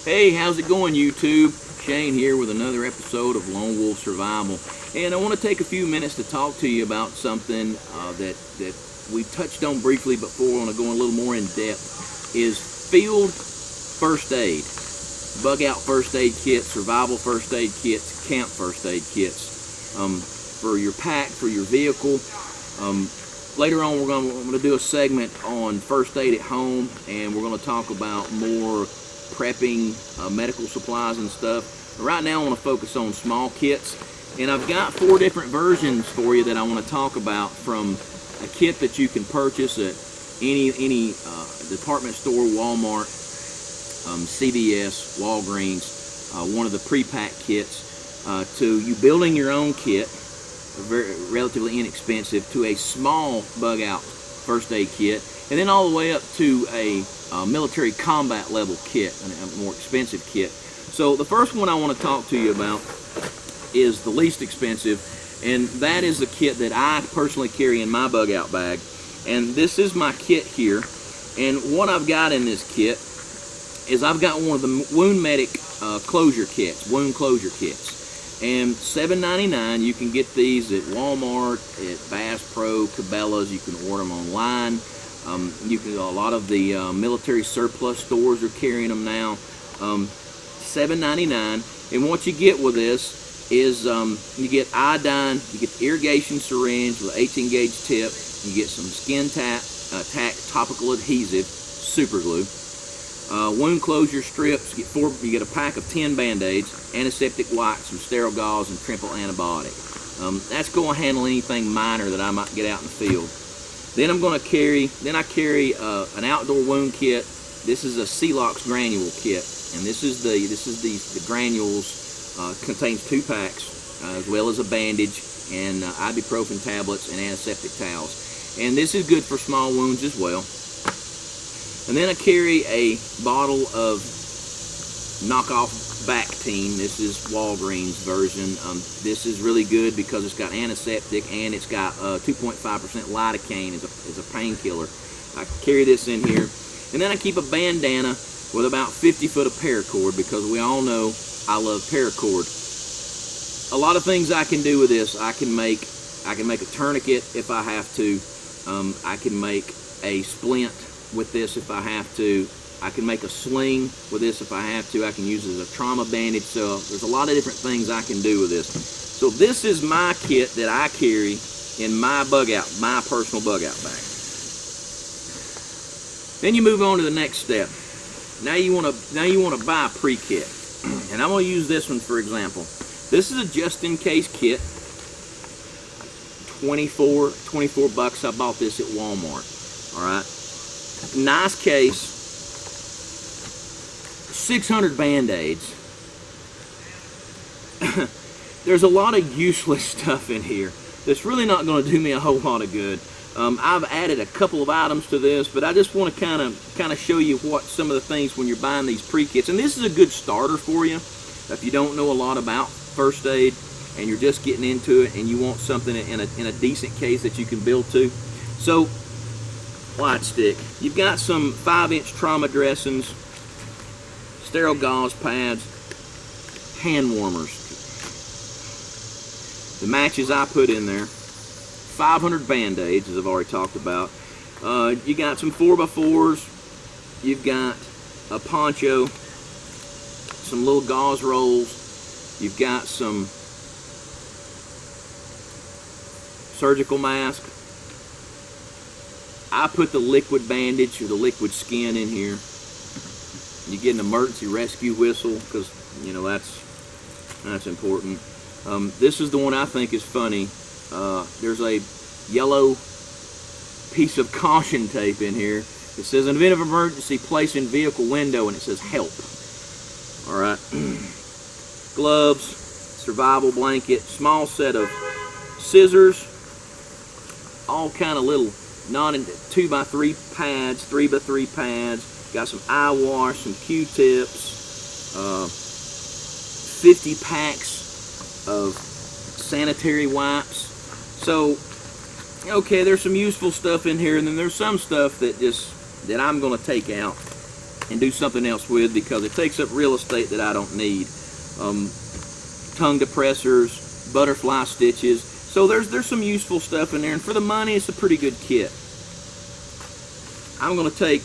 Hey, how's it going, YouTube? Shane here with another episode of Lone Wolf Survival, and I want to take a few minutes to talk to you about something that we touched on briefly before. I want to go a little more in depth. Is field first aid, bug out first aid kits, survival first aid kits, camp first aid kits for your pack, for your vehicle. Later on, we're going to do a segment on first aid at home, and we're going to talk about more prepping medical supplies and stuff. But right now I want to focus on small kits, and I've got 4 different versions for you that I want to talk about, from a kit that you can purchase at any department store, Walmart, CVS, Walgreens, one of the pre-pack kits, to you building your own kit, relatively inexpensive, to a small bug out first aid kit, and then all the way up to a military combat level kit, a more expensive kit. So the first one I want to talk to you about is the least expensive, and that is the kit that I personally carry in my bug out bag. And this is my kit here, and what I've got in this kit is I've got one of the Wound Medic closure kits, wound closure kits. And $7.99, you can get these at Walmart, at Bass Pro, Cabela's. You can order them online. A lot of the military surplus stores are carrying them now. $7.99, and what you get with this is you get iodine, you get the irrigation syringe with an 18 gauge tip, you get some skin tack topical adhesive, super glue, wound closure strips, you get a pack of 10 band-aids, antiseptic wipes, some sterile gauze, and triple antibiotic. That's going to handle anything minor that I might get out in the field. Then I carry an outdoor wound kit. This is a Celox granule kit, and this is the granules. Contains 2 packs, as well as a bandage and ibuprofen tablets and antiseptic towels. And this is good for small wounds as well. And then I carry a bottle of knockoff Bactine. This is Walgreens version. This is really good because it's got antiseptic and it's got 2.5% lidocaine as a painkiller. I carry this in here. And then I keep a bandana with about 50 foot of paracord, because we all know I love paracord. A lot of things I can do with this. I can make a tourniquet if I have to. I can make a splint with this if I have to. I can make a sling with this if I have to. I can use it as a trauma bandage. So there's a lot of different things I can do with this. So this is my kit that I carry in my bug out, my personal bug out bag. Then you move on to the next step. Now you want to buy a pre-kit, and I'm going to use this one for example. This is a just-in-case kit. 24 bucks. I bought this at Walmart. All right, nice case. 600 band-aids. There's a lot of useless stuff in here that's really not going to do me a whole lot of good. I've added a couple of items to this, but I just want to kind of show you what some of the things when you're buying these pre-kits. And this is a good starter for you if you don't know a lot about first aid and you're just getting into it and you want something in a decent case that you can build to. So, light stick. You've got some 5-inch trauma dressings, sterile gauze pads, hand warmers, the matches I put in there, 500 band-aids, as I've already talked about. You got some 4x4s, you've got a poncho, some little gauze rolls, you've got some surgical mask. I put the liquid bandage or the liquid skin in here. You get an emergency rescue whistle, because you know that's important. This is the one I think is funny. There's a yellow piece of caution tape in here. It says, in event of emergency, place in vehicle window, and it says help. All right. Gloves, survival blanket, small set of scissors, all kind of little 2x3 pads, 3x3 pads. Got some eye wash, some Q-tips, 50 packs of sanitary wipes. So, okay, there's some useful stuff in here, and then there's some stuff that I'm going to take out. and do something else with, because it takes up real estate that I don't need. Tongue depressors, butterfly stitches. So there's some useful stuff in there, and for the money, it's a pretty good kit. I'm going to take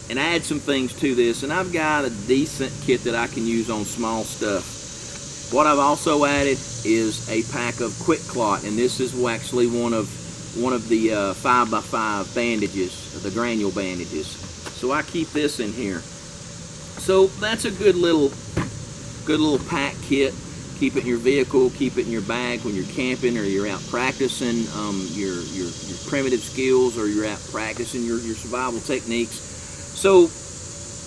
and add some things to this, and I've got a decent kit that I can use on small stuff. What I've also added is a pack of QuikClot, and this is actually one of the 5x5 bandages, the granule bandages. So I keep this in here. So that's a good little pack kit. Keep it in your vehicle, keep it in your bag when you're camping or you're out practicing your primitive skills, or you're out practicing your survival techniques. So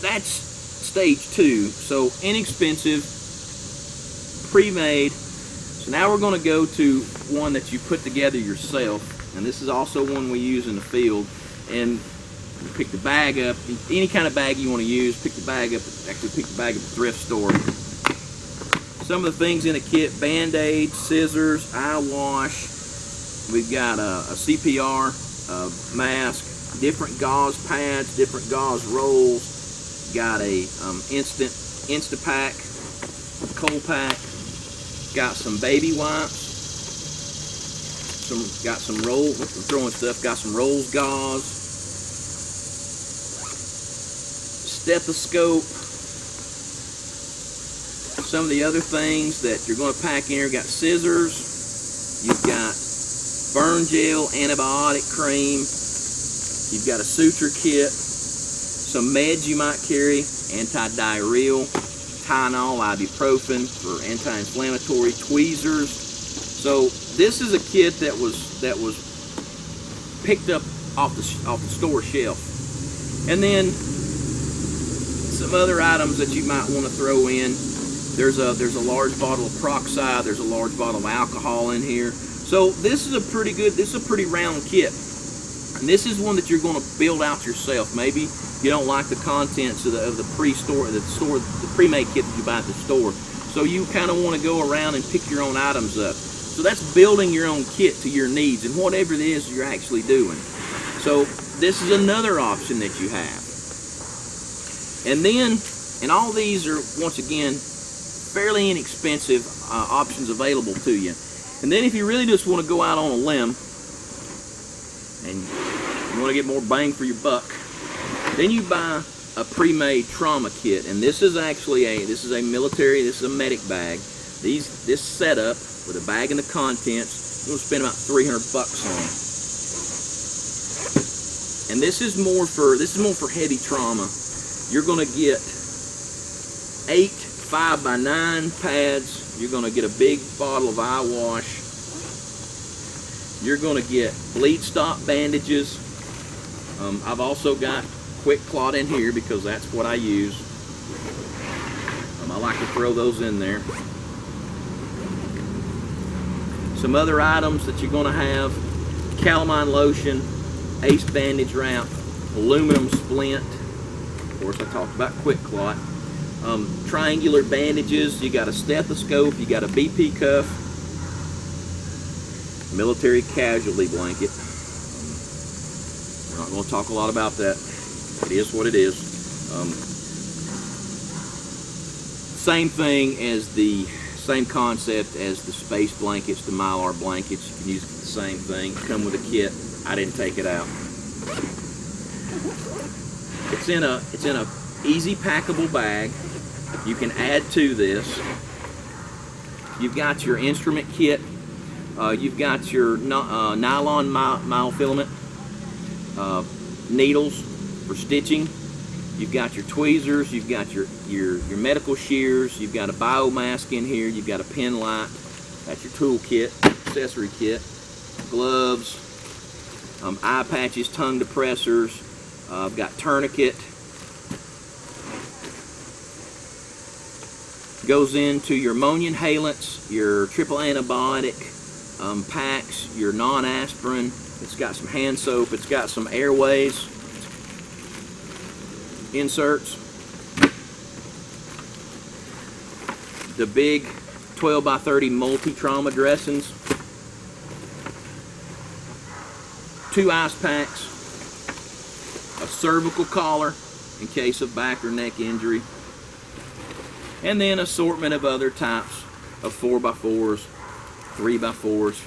that's stage 2. So inexpensive, pre-made. So now we're going to go to one that you put together yourself, and this is also one we use in the field. And you pick the bag up, any kind of bag you want to use, pick the bag up, actually pick the bag up at the thrift store. Some of the things in the kit: Band-Aid, scissors, eye wash. We've got a CPR mask, different gauze pads, different gauze rolls. Got a Instapak, cold pack. Got some baby wipes. Got some rolls. I'm throwing stuff. Got some rolls gauze. Stethoscope. Some of the other things that you're going to pack in here: got scissors, you've got burn gel, antibiotic cream, you've got a suture kit, some meds you might carry: anti-diarrheal, Tylenol, ibuprofen for anti-inflammatory, tweezers. So this is a kit that was picked up off the store shelf. And then some other items that you might want to throw in. There's a large bottle of peroxide. There's a large bottle of alcohol in here. So this is a pretty round kit. And this is one that you're going to build out yourself. Maybe you don't like the contents of the pre-made kit that you buy at the store. So you kind of want to go around and pick your own items up. So that's building your own kit to your needs and whatever it is you're actually doing. So this is another option that you have. And all these are, once again, fairly inexpensive options available to you. And then if you really just want to go out on a limb and you want to get more bang for your buck, then you buy a pre-made trauma kit. And this is actually this is a medic bag. This setup with a bag and the contents, you're going to spend about $300 on. And this is more for heavy trauma. You're going to get 8 5x9 pads. You're going to get a big bottle of eye wash. You're going to get bleed stop bandages. I've also got QuikClot in here because that's what I use. I like to throw those in there. Some other items that you're going to have: calamine lotion, ace bandage wrap, aluminum splint. Of course, I talked about QuikClot. Triangular bandages. You got a stethoscope. You got a BP cuff. Military casualty blanket. We're not going to talk a lot about that. It is what it is. Same thing as same concept as the space blankets, the Mylar blankets. You can use the same thing. Come with a kit. I didn't take it out. It's in a easy packable bag. You can add to this. You've got your instrument kit. You've got your nylon monofilament needles for stitching. You've got your tweezers. You've got your medical shears. You've got a biomask in here. You've got a pen light. That's your tool kit, accessory kit. Gloves, eye patches, tongue depressors. I've got tourniquet. Goes into your ammonia inhalants, your triple antibiotic packs, your non-aspirin. It's got some hand soap. It's got some airways inserts. The big 12x30 multi-trauma dressings. 2 ice packs. A cervical collar. in case of back or neck injury. And then assortment of other types of 4x4s, 3x4s,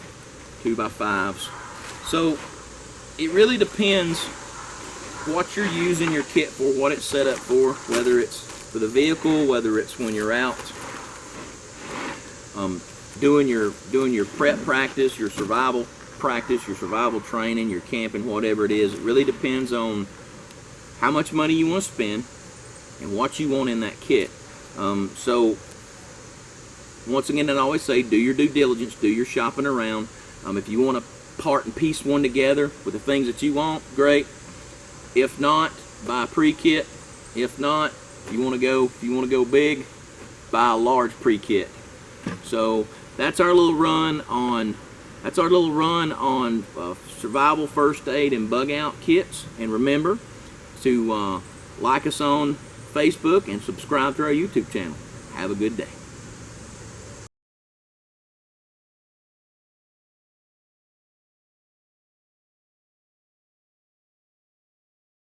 2x5s. So it really depends what you're using your kit for, what it's set up for, whether it's for the vehicle, whether it's when you're out doing your prep practice, your survival practice, your survival training, your camping, whatever it is. It really depends on how much money you want to spend and what you want in that kit. So once again, I always say, do your due diligence, do your shopping around. If you want to part and piece one together with the things that you want, great. If not, buy a pre-kit. If not, if you want to go big, buy a large pre-kit. So that's our little run on survival first aid and bug out kits. And remember to like us on Facebook and subscribe to our YouTube channel. Have a good day.